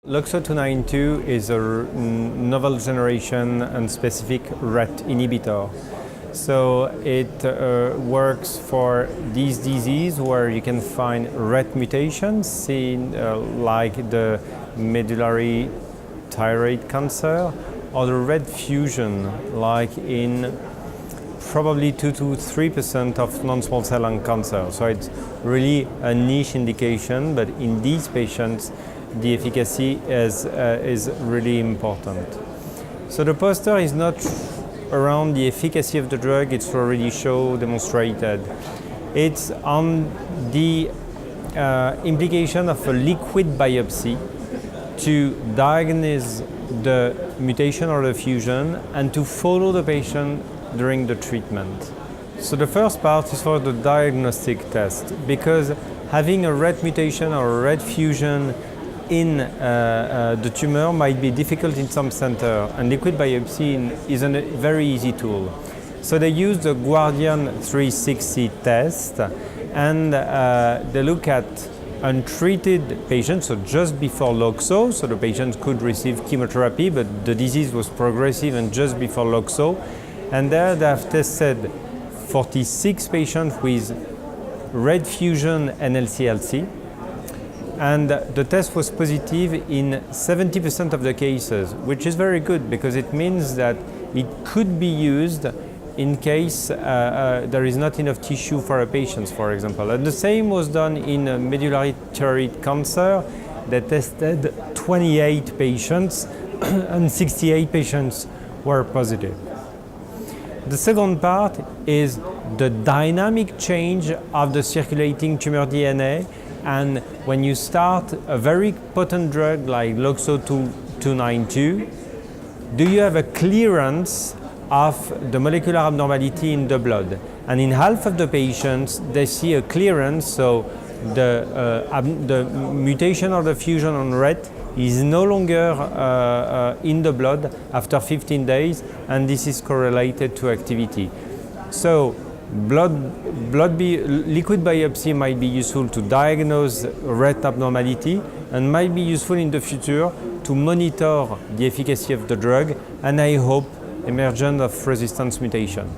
LOXO292 is a novel generation and specific RET inhibitor. So it works for these diseases where you can find RET mutations seen like the medullary thyroid cancer or the RET fusion like in probably 2 to 3% of non-small cell lung cancer. So it's really a niche indication, but in these patients the efficacy is really important. So the poster is not around the efficacy of the drug, it's already demonstrated. It's on the implication of a liquid biopsy to diagnose the mutation or the fusion and to follow the patient during the treatment. So the first part is for the diagnostic test, because having a RET mutation or a RET fusion in the tumor might be difficult in some center, and liquid biopsy is a very easy tool. So they use the Guardian 360 test, and they look at untreated patients, so just before LOXO, so the patient could receive chemotherapy, but the disease was progressive and just before LOXO. And there they have tested 46 patients with RET fusion NSCLC, and the test was positive in 70% of the cases, which is very good because it means that it could be used in case there is not enough tissue for a patient, for example. And the same was done in medullary thyroid cancer. They tested 28 patients and 68 patients were positive. The second part is the dynamic change of the circulating tumor DNA. And when you start a very potent drug like LOXO292, do you have a clearance of the molecular abnormality in the blood? And in half of the patients, they see a clearance, so the mutation or the fusion on RET is no longer in the blood after 15 days, and this is correlated to activity. So liquid biopsy might be useful to diagnose RET abnormality and might be useful in the future to monitor the efficacy of the drug and I hope emergence of resistance mutation.